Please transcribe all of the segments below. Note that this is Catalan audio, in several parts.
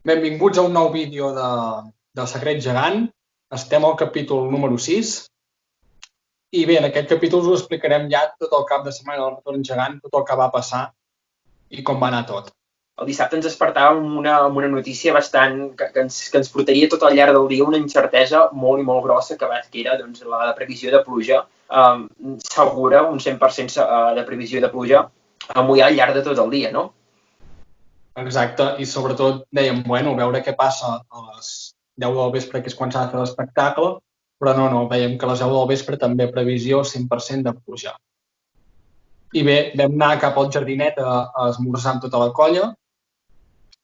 Benvinguts a un nou vídeo de Secret Gegant. Estem al capítol número 6. I bé, en aquest capítol us explicarem ja tot el cap de setmana del retorn gegant, tot el que va passar i com va anar tot. El dissabte ens despertàvem amb una notícia bastant que ens portaria tot al llarg del dia una incertesa molt i molt grossa que era doncs, la previsió de pluja segura, un 100% de previsió de pluja a mullar al llarg de tot el dia, no? Exacte, i sobretot dèiem, bueno, a veure què passa a les 10 del vespre, que és quan s'ha de fer l'espectacle, però no, veiem que a les 10 del vespre també previsió 100% de pluja. I bé, vam anar cap al jardinet a esmorzar amb tota la colla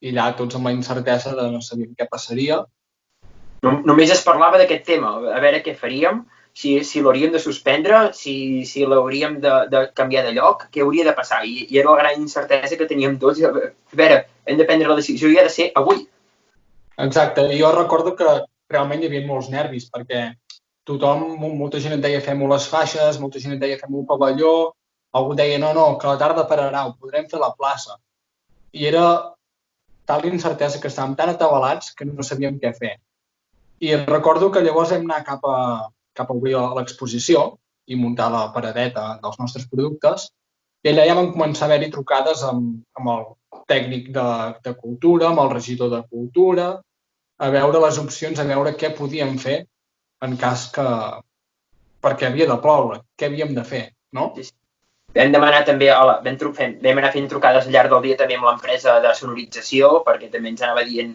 i allà tots amb la incertesa de no sabíem què passaria. Només es parlava d'aquest tema, a veure què faríem, si l'hauríem de suspendre, si l'hauríem de canviar de lloc, què hauria de passar. I era la gran incertesa que teníem tots. A veure, hem de prendre la decisió i ha de ser avui. Exacte, i jo recordo que realment hi havia molts nervis, perquè molta gent et deia fem-ho les faixes, molta gent et deia fem-ho al pavelló, algú deia no, que a la tarda pararà, ho podrem fer a la plaça. I era tal incertesa que estàvem tan atabalats que no sabíem què fer. I recordo que llavors vam anar cap a obrir l'exposició i muntar la paradeta dels nostres productes i allà ja van començar a haver-hi trucades amb el tècnic de cultura, amb el regidor de cultura, a veure les opcions, a veure què podíem fer en cas que... perquè havia de ploure, què havíem de fer, no? Vam demanar també, vam anar fent trucades al llarg del dia també amb l'empresa de sonorització, perquè també ens anava dient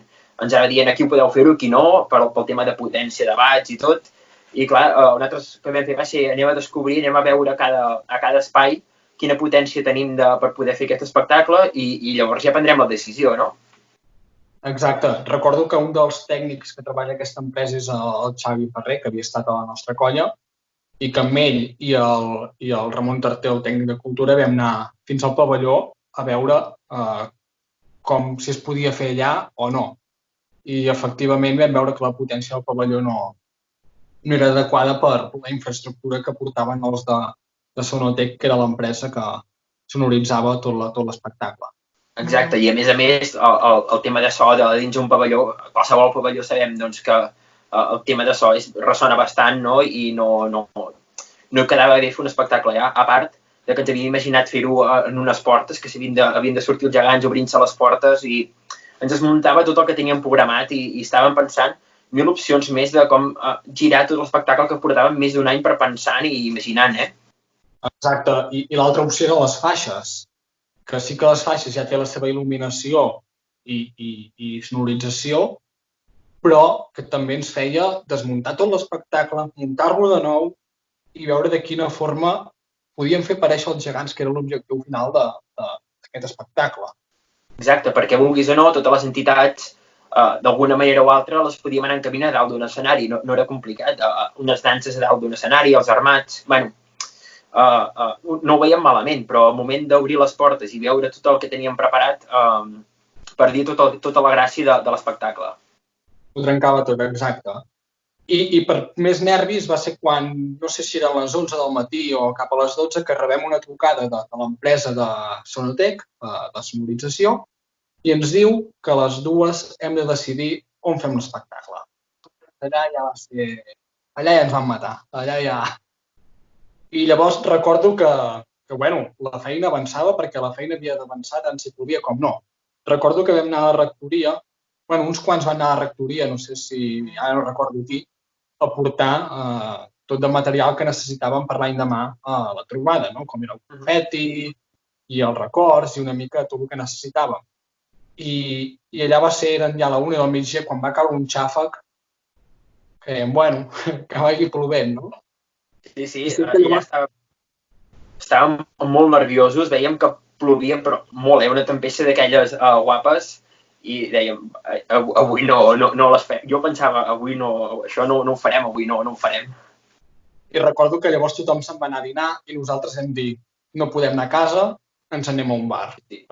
aquí ho podeu fer-ho, aquí no, pel tema de potència de baix i tot. I clar, nosaltres que vam fer va ser anem a descobrir, anem a veure a cada espai quina potència tenim per poder fer aquest espectacle i llavors ja prendrem la decisió, no? Exacte. Recordo que un dels tècnics que treballa a aquesta empresa és el Xavi Ferrer, que havia estat a la nostra colla, i que amb ell i el Ramon Tarté, el tècnic de cultura, vam anar fins al pavelló a veure si es podia fer allà o no. I efectivament vam veure que la potència del pavelló no era adequada per la infraestructura que portaven els de Sonotec, que era l'empresa que sonoritzava tot l'espectacle. Exacte, i a més, el tema de so de dins un pavelló, qualsevol pavelló sabem doncs, que el tema de so ressona bastant, no? I no quedava bé fer un espectacle allà, a part de que ens havíem imaginat fer-ho en unes portes, que havien de sortir els gegants obrint-se les portes i ens desmuntava tot el que teníem programat i estàvem pensant 1000 opcions més de com girar tot l'espectacle que portàvem més d'un any per pensant i imaginant, Exacte, i l'altra opció eren les faixes, que sí que les faixes ja té la seva il·luminació i sonorització, però que també ens feia desmuntar tot l'espectacle, muntar-lo de nou i veure de quina forma podíem fer aparèixer els gegants, que era l'objectiu final d'aquest espectacle. Exacte, perquè vulguis o no, totes les entitats, d'alguna manera o altra, les podíem anar encaminant a dalt d'un escenari, no era complicat. Unes danses a dalt d'un escenari, els armats... Bueno, no ho veiem malament, però al moment d'obrir les portes i veure tot el que teníem preparat, perdia tota la gràcia de l'espectacle. Ho trencava tot, exacte. I per més nervis va ser quan, no sé si eren les 11 del matí o cap a les 12, que rebem una trucada de l'empresa de Sonotec, de sonorització, i ens diu que a les 2 hem de decidir on fem l'espectacle. Allà ja va ser... Allà ja ens van matar. Allà ja... I llavors recordo que la feina avançava perquè la feina havia d'avançar tant si podia com no. Recordo que vam anar a la rectoria, uns quants van anar a la rectoria, no sé si, ara no recordo qui, a portar tot de material que necessitàvem per l'any demà a la trobada, no? Com era el confeti i els records i una mica tot el que necessitàvem. I allà eren ja a la 1 del migdia quan va caure un xàfec que dèiem, que vagi plovent, no? Sí, ja estàvem molt nerviosos, veiem que plovia, però molt, una tempesta d'aquelles guapes, i dèiem, avui no les fem. Jo pensava, avui no, això no ho farem, avui no ho farem. I recordo que llavors tothom se'n va anar a dinar i nosaltres vam dir, no podem anar a casa, ens anem a un bar. Sí.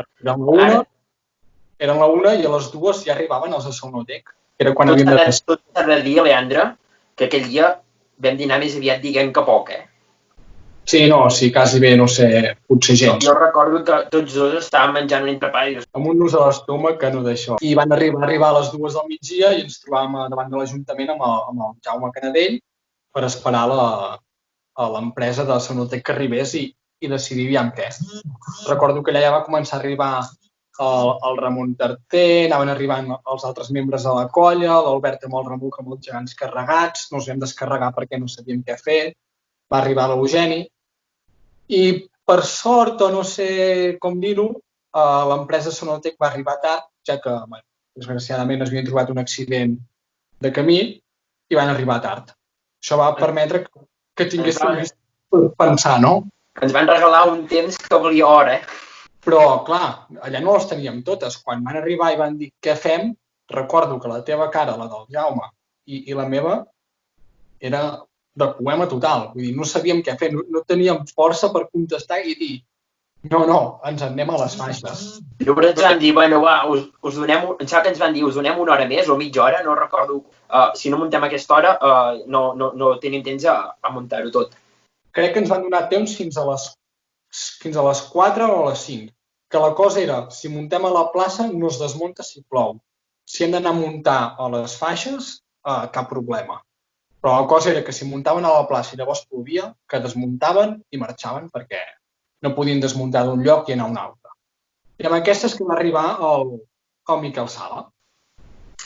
Eren la 1 i a les 2 ja arribaven els de Sonotec. Era quan havíem de... Tot s'ha de dir, Leandre, que aquell dia vam dinar més aviat diguem que poc, Sí, no, sí, quasi bé, no sé, potser gens. Jo recordo que tots dos estàvem menjant un entrepà i Amb un nus a l'estómac que no d'això. I van arribar a les 2 del migdia i ens trobàvem davant de l'Ajuntament amb el Jaume Canadell per esperar a l'empresa de Sonotec que arribés i decidir aviam què. Recordo que allà ja va començar a arribar el Ramon Tarter, anaven arribant els altres membres de la colla, l'Albert amb el remuc amb els gegants carregats, no els vam descarregar perquè no sabíem què fer, va arribar l'Eugeni i per sort, o no sé com dir-ho, l'empresa Sonotec va arribar tard, ja que, bueno, desgraciadament, es havien trobat un accident de camí i van arribar tard. Això va permetre que tinguéssim més per pensar, no? ens van regalar un temps que valia hora, Però, clar, allà no les teníem totes. Quan van arribar i van dir què fem, recordo que la teva cara, la del Jaume, i la meva, era de poema total. Vull dir, no sabíem què fer, no teníem força per contestar i dir no, ens en anem a les faixes. Llavors ens van dir, bueno, va, us donem, em sembla que ens van dir, us donem una hora més o mitja hora, no recordo. Si no muntem aquesta hora, no tenim temps a muntar-ho tot. Crec que ens van donar temps fins a les 4 o a les 5. Que la cosa era, si muntem a la plaça, no es desmunta si plou. Si hem d'anar a muntar a les faixes, cap problema. Però la cosa era que si muntaven a la plaça i llavors plovia, que desmuntaven i marxaven perquè no podien desmuntar d'un lloc i anar a un altre. I amb aquestes que va arribar el Miquel Sala.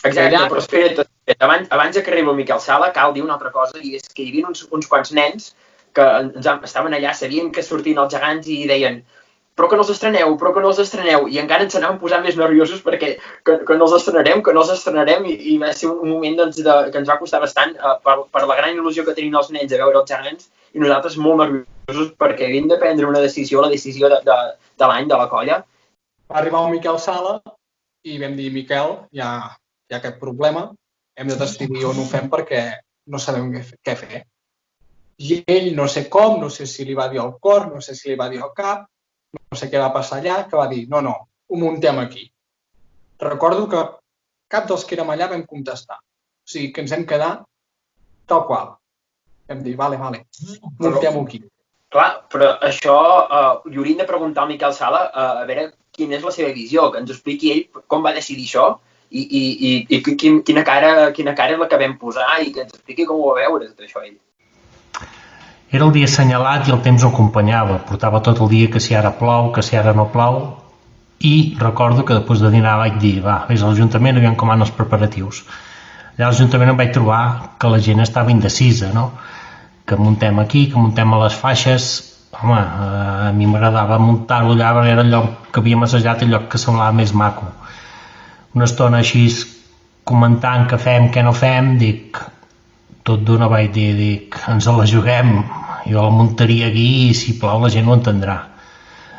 Exacte, però espera't, abans que arribi el Miquel Sala, cal dir una altra cosa, i és que hi havia uns quants nens que estaven allà, sabien que sortien els gegants i deien però que no els estreneu, i encara ens anaven posant més nerviosos perquè que no els estrenarem, i va ser un moment doncs, que ens va costar bastant per la gran il·lusió que tenien els nens a veure els gegants, i nosaltres molt nerviosos perquè havíem de prendre una decisió, la decisió de l'any de la colla. Va arribar el Miquel Sala i vam dir, Miquel, hi ha aquest problema, hem de decidir on ho fem perquè no sabem què fer. I ell, no sé com, no sé si li va dir al cor, no sé si li va dir al cap, no sé què va passar allà, que va dir, no, ho muntem aquí. Recordo que cap dels que érem allà vam contestar. O sigui, que ens hem quedat tal qual. Vam dir, vale, muntem-ho aquí. Clar, però això li hauríem de preguntar al Miquel Sala a veure quina és la seva visió, que ens expliqui ell com va decidir això i quina cara és la que vam posar i que ens expliqui com ho va veure tot això ell. Era el dia assenyalat i el temps ho acompanyava. Portava tot el dia que si ara plou, que si ara no plou, i recordo que després de dinar vaig dir, va, vés a l'Ajuntament, aviam com van els preparatius. Allà a l'Ajuntament em vaig trobar que la gent estava indecisa, no? Que muntem aquí, que muntem a les faixes. Home, a mi m'agradava muntar-lo allà, perquè era el lloc que havíem assajat, el lloc que semblava més maco. Una estona així comentant què fem, què no fem, dic, tot d'una vaig dir, ens la juguem, jo la muntaria aquí i si plou la gent ho entendrà.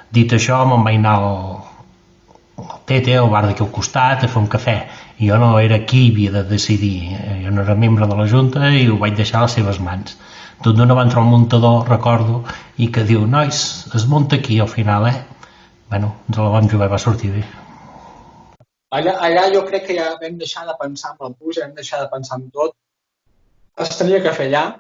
Dit això, me'n vaig anar al Tete, al bar d'aquí al costat, a fer un cafè. I jo no era qui havia de decidir, jo no era membre de la Junta i ho vaig deixar a les seves mans. Tot d'una va entrar el muntador, recordo, i que diu, nois, es munta aquí al final, Bueno, ens la vam jugar i va sortir bé. Allà jo crec que ja vam deixar de pensar en la puja, vam deixar de pensar en tot. Es tenia que fer allà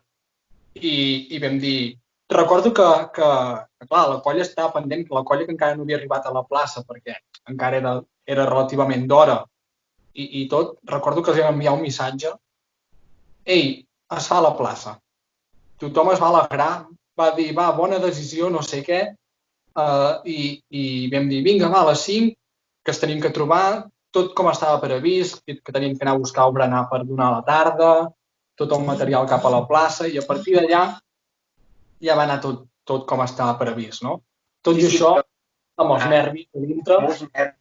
i vam dir... Recordo que clar, la colla estava pendent, que la colla que encara no havia arribat a la plaça perquè encara era relativament d'hora i tot, recordo que els vam enviar un missatge. Ei, es fa a la plaça. Tothom es va alegrar, va dir, va, bona decisió, no sé què, i vam dir, vinga, va, a les 5, que es tenim que trobar, tot com estava previst, que tenim que anar a buscar el berenar per donar a la tarda, tot el material cap a la plaça, i a partir d'allà ja va anar tot com estava previst, no? Tot i això, amb els nervis a dintre... Molts nervis.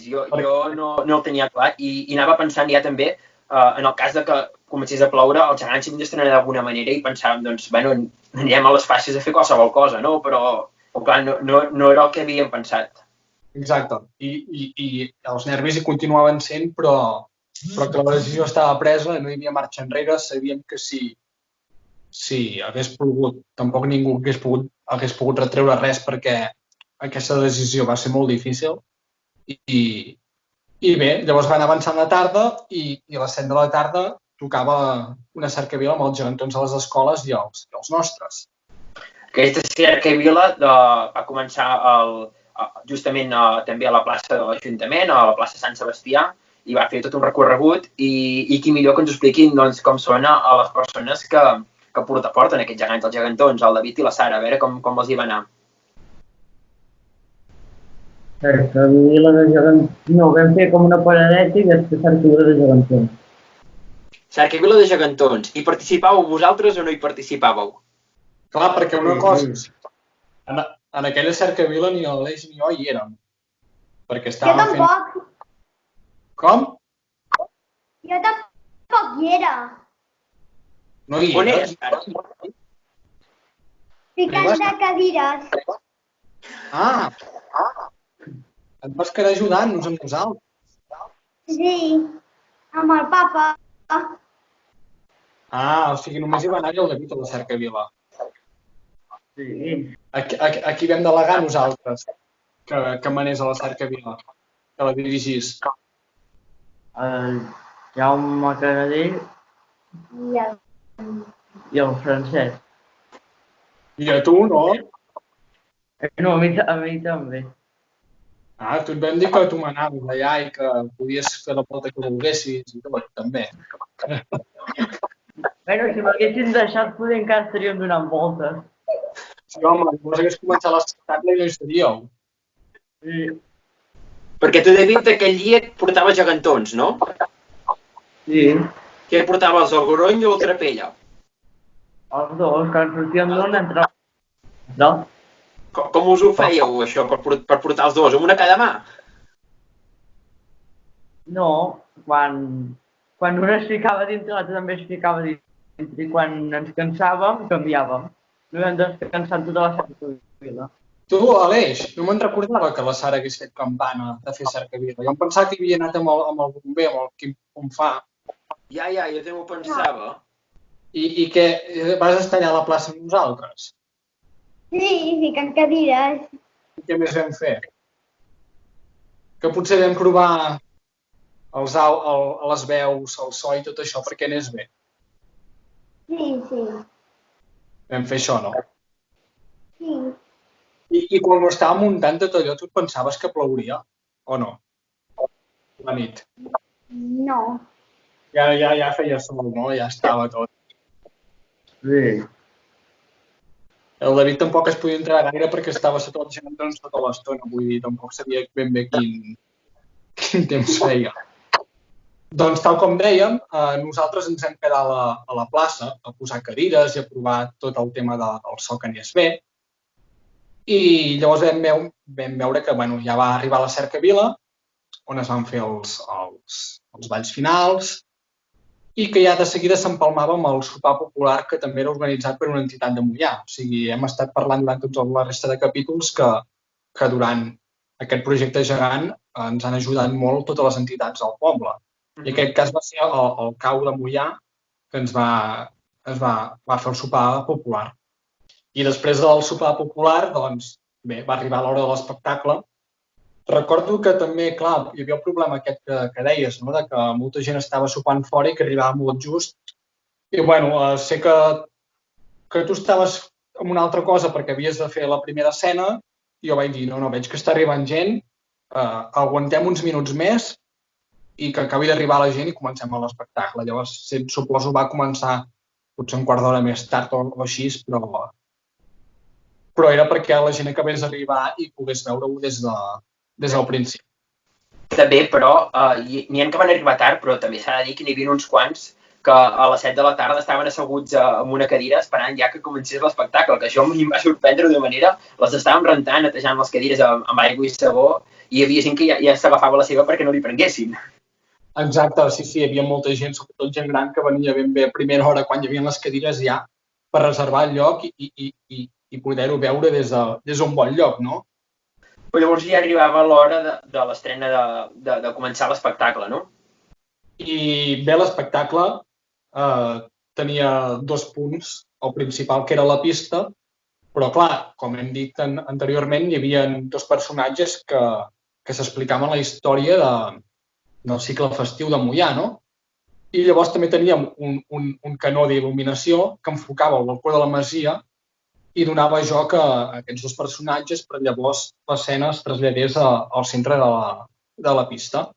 Jo no el tenia clar i anava pensant ja també, en el cas de que comencés a ploure, els gegants s'havien d'estrenar d'alguna manera i pensàvem, doncs, bueno, anirem a les faixes a fer qualsevol cosa, no? Però clar, no era el que havíem pensat. Exacte. I els nervis hi continuaven sent, però que la decisió estava presa, no hi havia marxa enrere, sabíem que si hagués plogut, tampoc ningú hagués pogut retreure res perquè aquesta decisió va ser molt difícil i bé, llavors van avançant la tarda i a les 7 de la tarda tocava una cercavila amb els gegantons a les escoles i els nostres. Aquesta cercavila va començar justament també a la plaça de l'Ajuntament, a la plaça Sant Sebastià, i va fer tot un recorregut i qui millor que ens expliquin doncs, com sona a les persones que porten aquests gegants, els gegantons, el David i la Sara, a veure com els hi va anar. Cercavila de gegantons... No, vam fer com una paradeta i després cercavila de gegantons. Cercavila de gegantons. Hi participàveu vosaltres o no hi participàveu? Clar, perquè una cosa... En aquella cercavila ni l'Aleix ni jo hi érem. Perquè Jo estàvem fent... tampoc. Com? Jo tampoc hi era. No hi On eres? eres, ara? Ficant de cadires. Ah! Et vas quedar ajudant-nos amb nosaltres. Sí, amb el papa. Ah, o sigui, només hi va anar el David a la cercavila. Sí. Aquí vam delegar nosaltres que manés a la cercavila, que la dirigís. El Jaume Canadell I i el Francesc. I a tu, no? No, a mi també. Ah, tu et vam dir que tu manaves allà i que podies fer la volta que volguessis i tot, també. Bueno, si m'haguessin deixat, poder encara estaríem donant voltes. Sí, home, llavors hagués començat l'espectacle i no hi seríeu. Sí. Perquè tu, David, aquell dia portaves gegantons, no? Sí. Què portaves, el gorony o el trapella? Els dos, quan sortíem d'on entràvem. No? Com us ho fèieu, això, per portar els dos? Amb una cada mà? No, quan un es ficava dintre, l'altre també es ficava dintre. I quan ens cansàvem, canviàvem. No vam descansar tota la cercavila. Tu, Aleix, no me'n recordava que la Sara hagués fet campana de fer cercavila. Jo em pensava que havia anat amb el bomber, amb el Quim Pomfà. Ja, jo també ho pensava. I què, vas estar allà a la plaça amb nosaltres? Sí, ficant cadires. I què més vam fer? Que potser vam provar les veus, el so i tot això perquè anés bé. Sí. Vam fer això, no? Sí. I quan ho estàvem muntant tot allò, tu et pensaves que plouria? O no? La nit. No. Ja feia sol, no? Ja estava tot. Sí. El David tampoc es podia entrar gaire perquè estava sota els gegantons tota l'estona, vull dir, tampoc sabia ben bé quin temps feia. Doncs, tal com dèiem, nosaltres ens hem quedat a la plaça a posar cadires i a provar tot el tema del so que anés bé. I llavors vam veure que ja va arribar la cercavila, on es van fer els balls finals, i que ja de seguida s'empalmava amb el sopar popular que també era organitzat per una entitat de Moià. O sigui, hem estat parlant durant tota la resta de capítols que durant aquest projecte gegant ens han ajudat molt totes les entitats del poble. I en aquest cas va ser el cau de Moià que ens va fer el sopar popular. I després del sopar popular, doncs, bé, va arribar l'hora de l'espectacle. Recordo que també, clar, hi havia el problema aquest que deies, no? De que molta gent estava sopant fora i que arribava molt just. I, bueno, sé que tu estaves amb una altra cosa perquè havies de fer la primera escena i jo vaig dir, no, veig que està arribant gent, aguantem uns minuts més i que acabi d'arribar la gent i comencem l'espectacle. Llavors, suposo va començar potser un quart d'hora més tard o així, però era perquè la gent acabés d'arribar i pogués veure-ho des del principi. També, però, n'hi ha que van arribar tard, però també s'ha de dir que n'hi havia uns quants que a les 7 de la tarda estaven asseguts en una cadira esperant ja que comencés l'espectacle, que això em va sorprendre d'una manera. Les estàvem rentant, netejant les cadires amb aigua i sabó, i hi havia gent que ja s'agafava la seva perquè no li prenguessin. Exacte, sí, hi havia molta gent, sobretot gent gran, que venia ben bé a primera hora quan hi havia les cadires ja per reservar el lloc i poder-ho veure des d'un bon lloc, no? Però llavors ja arribava l'hora de l'estrena de començar l'espectacle, no? I bé, l'espectacle tenia 2 punts. El principal, que era la pista, però clar, com hem dit anteriorment, hi havia 2 personatges que s'explicaven la història del cicle festiu de Moià, no? I llavors també teníem un canó d'il·luminació que enfocava el balcó de la masia i donava joc a aquests dos personatges, però llavors l'escena es traslladés al centre de la pista.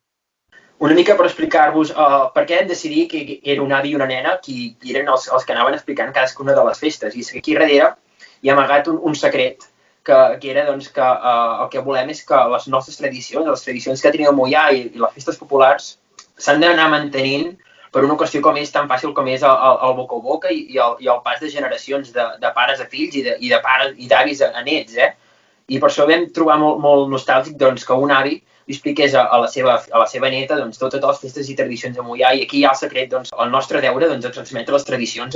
Una mica per explicar-vos per què hem decidit que era un avi i una nena qui eren els que anaven explicant cadascuna de les festes. I és que aquí darrere hi ha amagat un secret, que era doncs, que el que volem és que les nostres tradicions, les tradicions que tenim a Moià i les festes populars, s'han d'anar mantenint per una qüestió com és tan fàcil com és el boca a boca i el pas de generacions de pares a fills i de pares i d'avis a nets. I per això vam trobar molt nostàlgic doncs, que un avi li expliqués a la seva neta doncs, totes les festes i tradicions de Moià, i aquí hi ha el secret, doncs, el nostre deure doncs, de transmetre les tradicions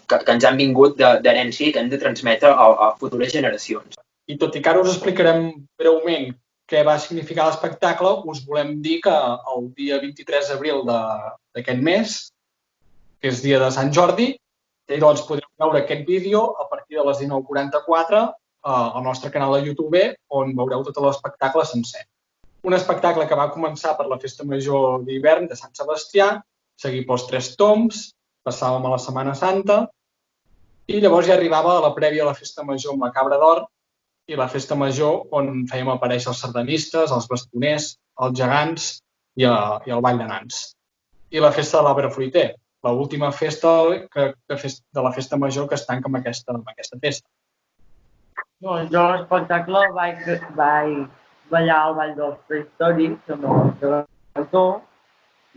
que ens han vingut d'herència i que hem de transmetre a futures generacions. I tot i que ara us explicarem breument què va significar l'espectacle, us volem dir que el dia 23 d'abril d'aquest mes, que és dia de Sant Jordi, doncs podreu veure aquest vídeo a partir de les 19:44 al nostre canal de YouTube, on veureu tot l'espectacle sencer. Un espectacle que va començar per la Festa Major d'hivern de Sant Sebastià, seguit pels 3 tombs, passàvem a la Setmana Santa, i llavors ja arribava a la prèvia a la Festa Major amb la Cabra d'Or i la Festa Major on fèiem aparèixer els sardanistes, els bastoners, els gegants i el ball de nans. I la Festa de l'Arbre Fruiter, l'última festa de la Festa Major que es tanca amb aquesta festa. Doncs jo a l'espectacle vaig ballar el ball dels prehistòrics amb el Gagató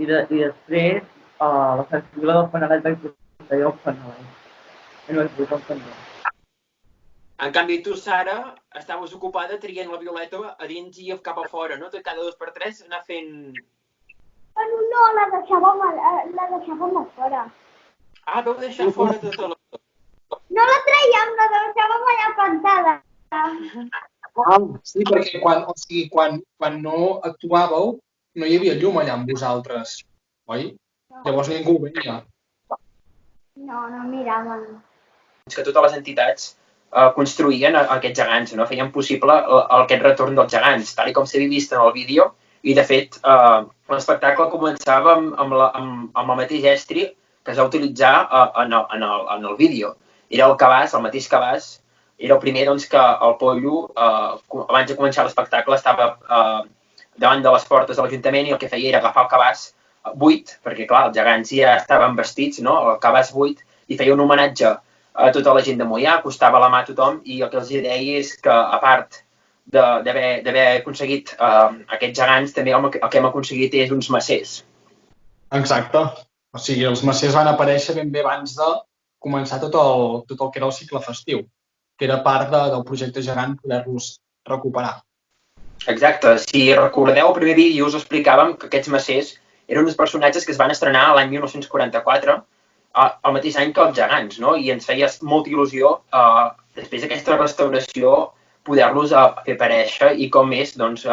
i després la festival del Fanalet vaig portar jo el Fanalet. I no vaig portar el Fanalet. En canvi, tu, Sara, estaves ocupada traient la Violeta a dins i cap a fora, no? Cada 2 per 3 anar fent... Bueno, no, la deixàvem a fora. Ah, vau deixar fora tota la... No la traiem, la deixàvem allà plantada. Sí, perquè quan no actuàveu no hi havia llum allà amb vosaltres, oi? No. Llavors ningú venia. No miraven. Que totes les entitats construïen aquests gegants, no? Feien possible aquest retorn dels gegants, tal com s'havia vist en el vídeo, i de fet l'espectacle començava amb el mateix estri que es va utilitzar en el vídeo. Era el cabàs, el mateix cabàs. Era el primer doncs, que el Pollo, abans de començar l'espectacle, estava davant de les portes de l'Ajuntament i el que feia era agafar el cabàs buit, perquè clar, els gegants ja estaven vestits, no? El cabàs buit, i feia un homenatge a tota la gent de Moià, acostava la mà a tothom, i el que els deia és que, a part d'haver aconseguit aquests gegants, també el que hem aconseguit és uns macers. Exacte. O sigui, els macers van aparèixer ben bé abans de començar tot el que era el cicle festiu, que era part del projecte gegant poder-los recuperar. Exacte. Si recordeu el primer vídeo us explicàvem que aquests macers eren uns personatges que es van estrenar l'any 1944, el mateix any que els gegants, no? I ens feia molta il·lusió, després d'aquesta restauració, poder-los fer aparèixer i com més, doncs,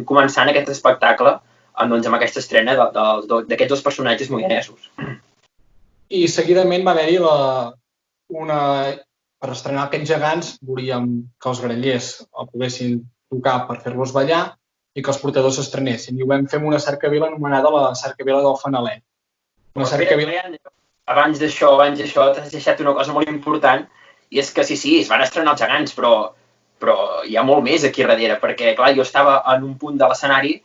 començant aquest espectacle amb aquesta estrena d'aquests dos personatges moianesos. I seguidament va haver-hi per estrenar aquests gegants, volíem que els grallers el poguessin tocar per fer-los ballar i que els portadors s'estrenessin. I ho vam fer amb una cercavila anomenada la cercavila del Fanalet. Abans d'això, t'has deixat una cosa molt important, i és que sí, es van estrenar els gegants, però hi ha molt més aquí darrere, perquè clar, jo estava en un punt de l'escenari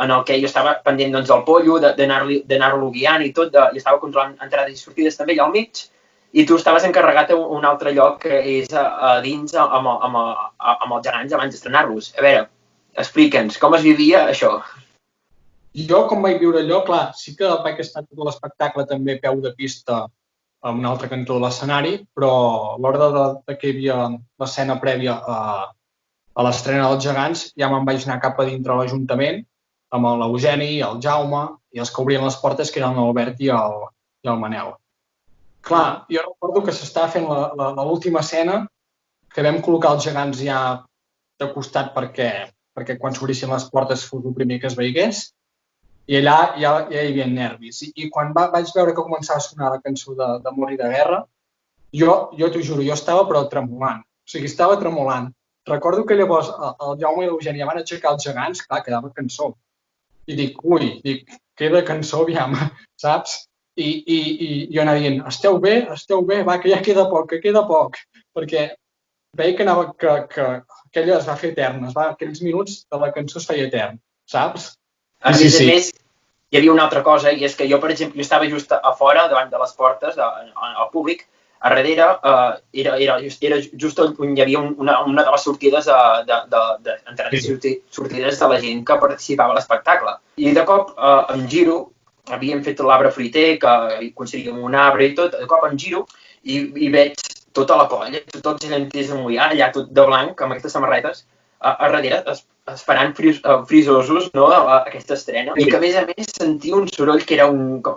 en el que jo estava pendent doncs, del Pollo, d'anar-lo guiant i tot, i estava controlant entrades i sortides també allà al mig, i tu estaves encarregat a un altre lloc que és a dins amb els gegants abans d'estrenar-los. A veure, explica'ns, com es vivia això? Jo, com vaig viure allò, clar, sí que vaig estar tot l'espectacle també a peu de pista a un altre cantó de l'escenari, però a l'hora que hi havia l'escena prèvia a l'estrena dels gegants ja me'n vaig anar cap a dintre l'Ajuntament amb l'Eugeni, el Jaume i els que obrien les portes, que eren l'Albert i el Manel. Clar, jo recordo que s'estava fent l'última escena, que vam col·locar els gegants ja de costat perquè quan s'obrissin les portes fos el primer que es veigués, i allà ja hi havia nervis. I quan vaig veure que començava a sonar la cançó d'Amor i de Guerra, jo t'ho juro, jo estava però tremolant. O sigui, estava tremolant. Recordo que llavors el Jaume i l'Eugènia van aixecar els gegants, clar, quedava cançó. I dic, queda cançó, aviam, saps? i jo anava dient, esteu bé, va, que ja queda poc, perquè veia que anava, que aquella es va fer eterna, aquells minuts de la cançó es feia etern, saps? A més, hi havia una altra cosa, i és que jo, per exemple, jo estava just a fora, davant de les portes, al públic, a darrere era just on hi havia una de les sortides d'entrades i sortides de la gent que participava a l'espectacle. I de cop em giro, havíem fet l'arbre fruiter, que coincidíem un arbre i tot, de cop em giro i veig tota la colla, tots geganters de Moià, allà tot de blanc, amb aquestes samarretes, a darrere, esperant frisosos, no?, aquesta estrena. I que, a més, sentia un soroll que era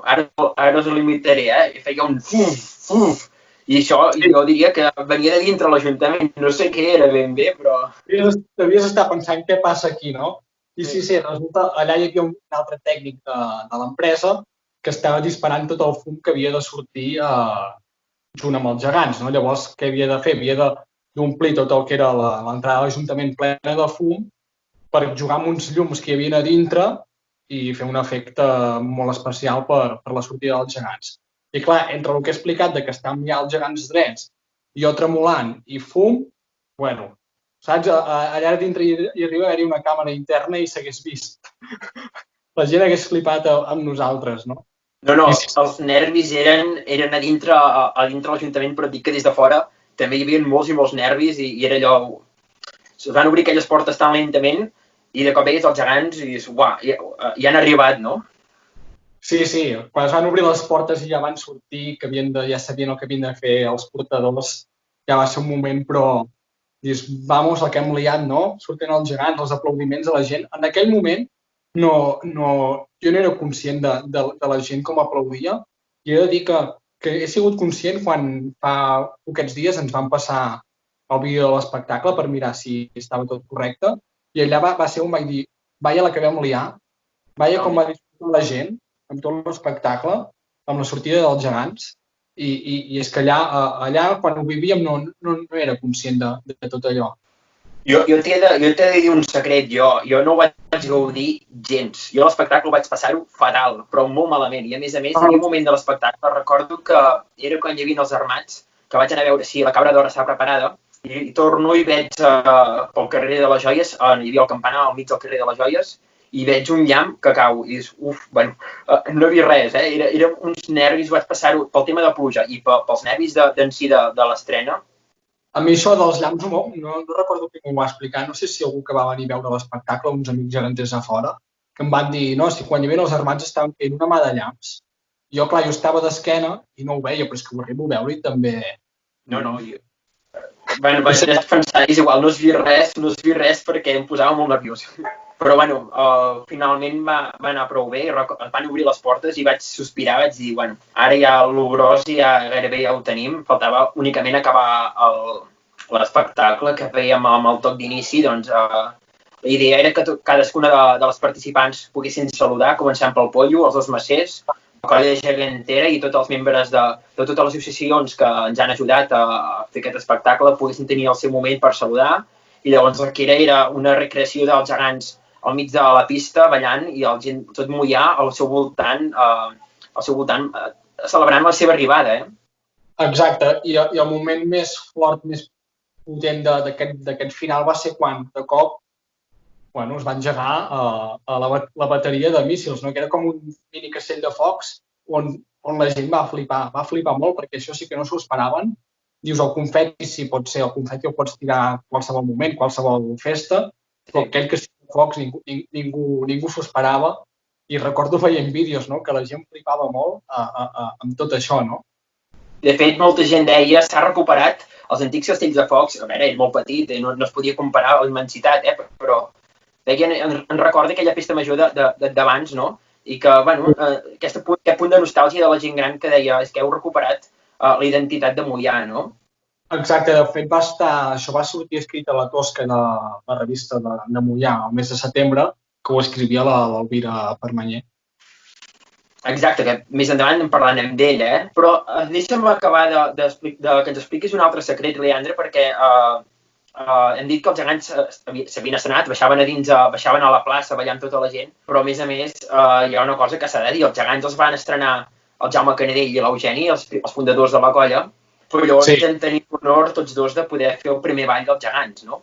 ara us l'imitaré, i feia un fuf. I això jo diria que venia de dintre l'Ajuntament. No sé què era ben bé, però... Devies estar pensant què passa aquí, no? I sí, resulta, allà hi havia un altre tècnic de l'empresa que estava disparant tot el fum que havia de sortir junt amb els gegants, no? Llavors, què havia de fer? Havia d'omplir tot el que era l'entrada de l'Ajuntament plena de fum per jugar amb uns llums que hi havia a dintre i fer un efecte molt especial per la sortida dels gegants. I clar, entre el que he explicat de que estan ja els gegants drets, jo tremolant i fum, bueno, saps? Allà dintre hi arriba a haver-hi una càmera interna i s'hagués vist. La gent hagués flipat amb nosaltres, no? No, els nervis eren a dintre l'Ajuntament, però dic que des de fora també hi havia molts i molts nervis i era allò... Es van obrir aquelles portes tan lentament i de cop veies els gegants i dius, uah, ja han arribat, no? Sí, quan es van obrir les portes i ja van sortir, que ja sabien el que havien de fer els portadors, ja va ser un moment, però dius, vamos, el que hem liat, no? Surten els gegants, els aplaudiments de la gent. En aquell moment jo no era conscient de la gent com aplaudia i he de dir que he sigut conscient quan fa poquets dies ens van passar el vídeo de l'espectacle per mirar si estava tot correcte i allà va ser on vaig dir, vaja la que vam liar, vaja com va disfrutar la gent amb tot l'espectacle, amb la sortida dels gegants i és que allà quan ho vivíem no era conscient de tot allò. Jo t'he de dir un secret, jo no ho vaig gaudir gens. Jo l'espectacle ho vaig passar-ho fatal, però molt malament. I a més, hi havia un moment de l'espectacle, recordo que era quan hi havia els armats, que vaig anar a veure si la cabra d'or estava preparada, i torno i veig pel carrer de les Joies, hi havia el campanar al mig del carrer de les Joies, i veig un llamp que cau, i dius, no he vist res, Era uns nervis, vaig passar-ho pel tema de pluja i pels nervis d'en si de l'estrena. A mi això dels llamps no recordo qui m'ho va explicar, no sé si algú que va venir a veure l'espectacle, uns amics geganters a fora, que em van dir, no, si quan hi havia els armats estaven fent una mà de llamps. Jo, clar, jo estava d'esquena i no ho veia, però és que ho arribo a veure i també... No, vaig pensar, és igual, no has vist res perquè em posava molt nerviós. Però, finalment va anar prou bé, es van obrir les portes i vaig sospirar, vaig dir, ara ja el gros ja gairebé ja ho tenim, faltava únicament acabar l'espectacle que fèiem amb el toc d'inici, doncs la idea era que cadascuna de les participants poguessin saludar, començant pel Pollo, els dos macers, la colla gegantera i tots els membres de totes les associacions que ens han ajudat a fer aquest espectacle poguessin tenir el seu moment per saludar i llavors el que era una recreació dels gegants al mig de la pista ballant i el gent tot Moià al seu voltant celebrant la seva arribada. Exacte, i el moment més fort, més potent d'aquest final va ser quan de cop es va engegar a la bateria de míssils, no? Que era com un mini castell de focs on la gent va flipar molt perquè això sí que no s'ho esperaven. Dius, el confeti sí pot ser, el confeti el pots tirar a qualsevol moment, qualsevol festa, però aquell castell de focs ningú s'ho esperava i recordo veient vídeos, no? Que la gent flipava molt amb tot això, no? De fet, molta gent deia, s'ha recuperat els antics castells de focs, a veure, és molt petit, no es podia comparar a la immensitat, però deien, en recorda aquella festa major d'abans, no? I que, aquest punt de nostàlgia de la gent gran que deia és que heu recuperat la identitat de Moià, no? Exacte, de fet això va sortir escrit a la Tosca de la revista de Moià el mes de setembre, que ho escrivia l'Elvira Permanyer. Exacte, que més endavant en parlarem d'ell, Però deixa'm acabar que ens expliquis un altre secret, Leandre, perquè hem dit que els gegants s'havien estrenat, baixaven a la plaça ballant tota la gent, però a més hi ha una cosa que s'ha de dir, els gegants els van estrenar el Jaume Canadell i l'Eugeni, els fundadors de la colla, però llavors hem tenit l'honor tots dos de poder fer el primer ball dels gegants, no?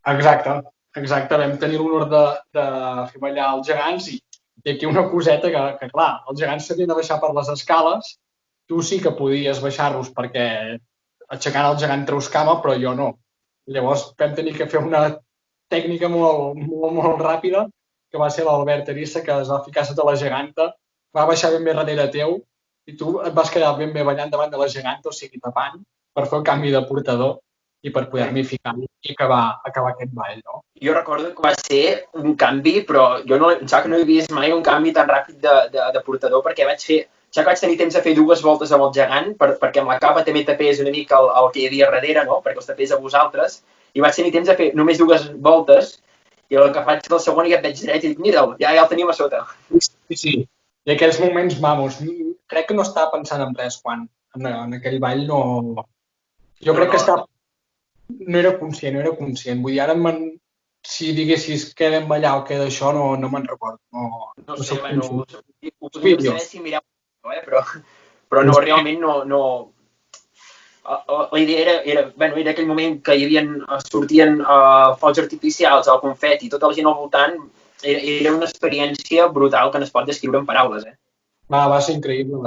Exacte. Vam tenir l'honor de fer ballar els gegants i aquí una coseta que clar, els gegants s'havien de baixar per les escales, tu sí que podies baixar-los perquè aixecant el gegant treus cama, però jo no. Llavors vam tenir que fer una tècnica molt ràpida, que va ser l'Albert Arissa, que es va ficar sota la geganta, va baixar ben bé darrere teu i tu et vas quedar ben bé ballant davant de la geganta, o sigui, tapant, per fer el canvi de portador i per poder-m'hi ficar i acabar aquest ball, no? Jo recordo que va ser un canvi, però jo em sembla que no he vist mai un canvi tan ràpid de portador, perquè vaig tenir temps de fer 2 voltes amb el gegant, perquè amb la capa també tapés una mica el que hi havia darrere, no? Perquè els tapés a vosaltres, i vaig tenir temps de fer només 2 voltes, i el que faig del segon ja et veig dret i dic, mira'l, ja el tenim a sota. Sí. I aquells moments, vamos, crec que no estava pensant en res quan en aquell ball no... Jo crec que no era conscient. Vull dir, ara si diguessis què vam ballar o què d'això, no me'n recordo. No sé, ho podríem saber si mireu, però no, realment no... La idea era aquell moment que sortien focs artificials, el confeti, tota la gent al voltant, era una experiència brutal que no es pot descriure en paraules, Va ser increïble.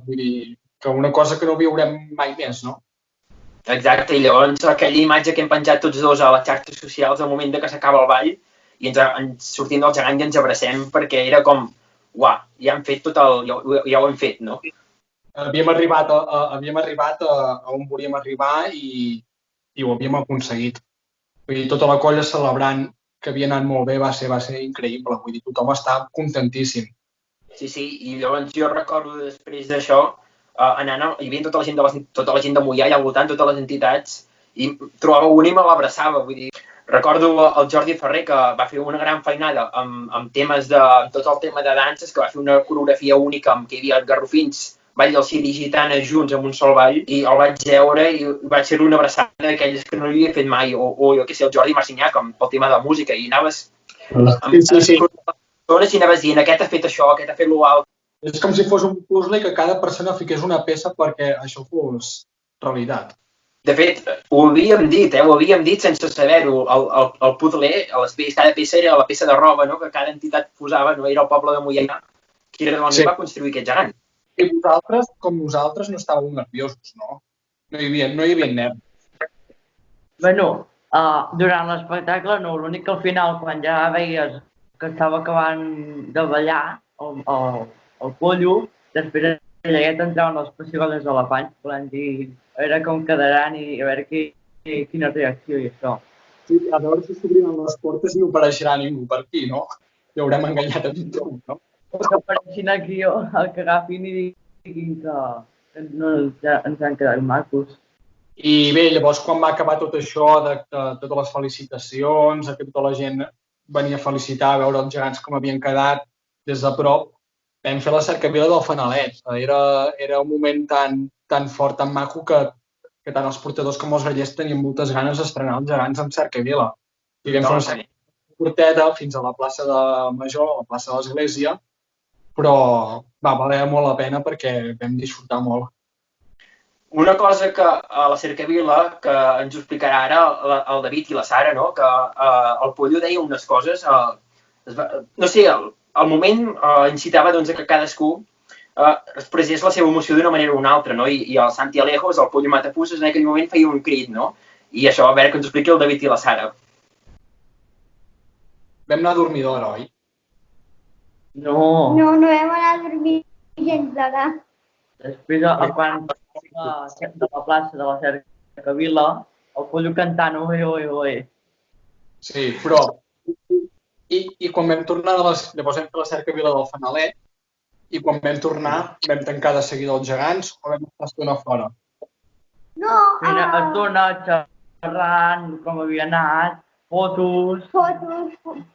Vull dir, que una cosa que no viurem mai més, no? Exacte, i llavors aquella imatge que hem penjat tots dos a les xarxes socials al moment que s'acaba el ball i ens sortim del gegant i ens abracem perquè era com, uah, ja hem fet ja ho hem fet, no? Havíem arribat a on volíem arribar i ho havíem aconseguit. Vull dir, tota la colla celebrant que havia anat molt bé, va ser increïble. Vull dir, tothom està contentíssim. Sí, i llavors jo recordo després d'això hi havia tota la gent de Moià allà al voltant, totes les entitats, i trobava un i me l'abraçava, vull dir. Recordo el Jordi Ferrer, que va fer una gran feinada amb temes tot el tema de danses, que va fer una coreografia única amb què hi havia garrofins, ball del Ciri i Gitana junts en un sol ball, i el vaig veure i vaig fer una abraçada d'aquelles que no li havia fet mai, o jo què sé, el Jordi Marcinyac, pel tema de la música, i anaves... Sí. I anaves dient, aquest ha fet això, aquest ha fet l'altre. És com si fos un puzzle i que cada persona fiqués una peça perquè això fos realitat. De fet, ho havíem dit sense saber-ho. El puzzle, cada peça era la peça de roba, no?, que cada entitat posava, no? Era el poble de Moià, que era realment va construir aquest gegant. I vosaltres, com nosaltres, no estàveu nerviosos, no? No hi havia nervis. Bueno, durant l'espectacle no, l'únic que al final, quan ja veies que estava acabant de ballar el pollo, després lleguet entraven les pessigolles a la panxa, volem dir, a veure com quedaran i a veure quina reacció i això. Sí, a veure si s'obriran les portes i no apareixerà ningú per aquí, no? I haurem enganyat a tothom, no? Que apareixin aquí el que agafin i diguin que no ens han quedat macos. I bé, llavors quan va acabar tot això, de totes les felicitacions, que tota la gent venia a felicitar, a veure els gegants com havien quedat des de prop, vam fer la cercavila del Fanalet. Era un moment tan fort, tan maco, que tant els portadors com els grallers tenien moltes ganes d'estrenar els gegants amb cercavila. I vam fer una cercavila curteta fins a la plaça de Major, a la plaça de l'Església, però va valer molt la pena perquè vam disfrutar molt. Una cosa que a la cercavila, que ens ho explicarà ara el David i la Sara, no?, que el Pollo deia unes coses, no sé, al moment incitava doncs, que cadascú expressés la seva emoció d'una manera o una altra, no? I el Santi Alejos, el Pollo Matapusses, en aquell moment feia un crit, no? I això, a veure que ens ho expliqui el David i la Sara. Vam anar a dormir d'hora, oi? No. No vam anar a dormir gens d'hora. Després, quan de la plaça de la cercavila, el Pollo cantant oi, oi, oi. Sí, però... I quan vam tornar, llavors vam fer la cercavila del Fanalet, i quan vam tornar vam tancar de seguida els gegants o vam estar estona fora? No, Estona xerrant, com havia anat, fotos... Moltes fotos.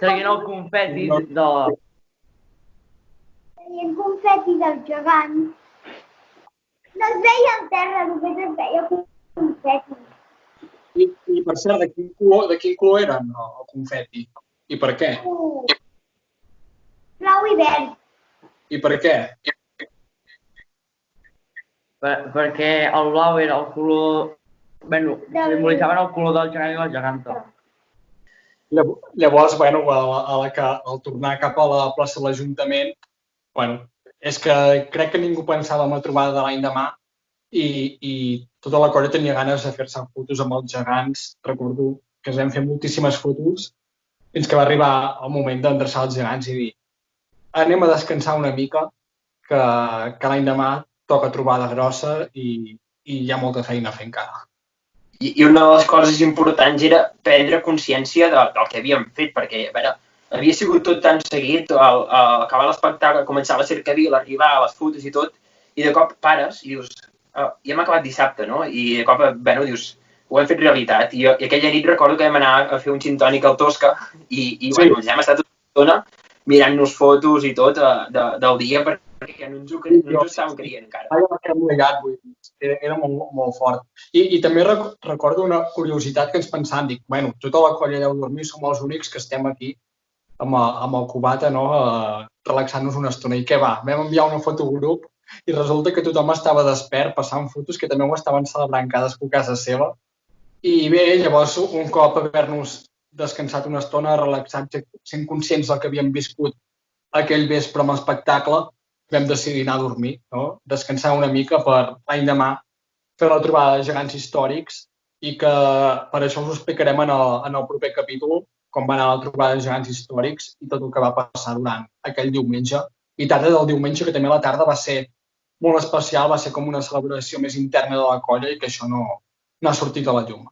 Traient el confeti de... Traient confeti del gegant. No es veia al terra, només es veia confeti. I per cert, de quin color eren el confeti? I per què? Blau i verd. I per què? Perquè el blau era el color... Bueno, simbolitzaven el color del gegant i la geganta. Llavors, bueno, al tornar cap a la plaça de l'Ajuntament, bueno, és que crec que ningú pensava en la trobada de l'endemà i tota la colla tenia ganes de fer-se fotos amb els gegants. Recordo que ens vam fer moltíssimes fotos fins que va arribar el moment d'endreçar els gegants i dir anem a descansar una mica, que l'endemà toca trobada grossa i hi ha molta feina a fer encara. I una de les coses importants era prendre consciència del que havíem fet, perquè, a veure, havia sigut tot tan seguit, acabar l'espectacle, començar la cercavila, arribar a les fotos i tot, i de cop pares i dius, ja hem acabat dissabte, no? I de cop, bueno, dius, ho hem fet realitat. I aquella nit recordo que vam anar a fer un gin tònic al Tosca i bueno, ja hem estat tota l'estona mirant-nos fotos i tot del dia perquè no ens ho estàvem creient encara. Era molt fort. I també recordo una curiositat que ens pensàvem, dic, bueno, tota la colla deu dormir, som els únics que estem aquí amb el cubata, no?, relaxant-nos una estona. I què va? Vam enviar una foto al grup i resulta que tothom estava despert passant fotos que també ho estaven celebrant cadascú a casa seva. I bé, llavors, un cop haver-nos descansat una estona, relaxats, sent conscients del que havíem viscut aquell vespre amb l'espectacle, vam decidir anar a dormir, no? Descansar una mica per l'endemà fer la trobada de gegants històrics i que per això us ho explicarem en el proper capítol, com va anar la trobada de gegants històrics i tot el que va passar durant aquell diumenge. I tarda del diumenge, que també la tarda va ser molt especial, va ser com una celebració més interna de la colla i que això no ha sortit a la llum.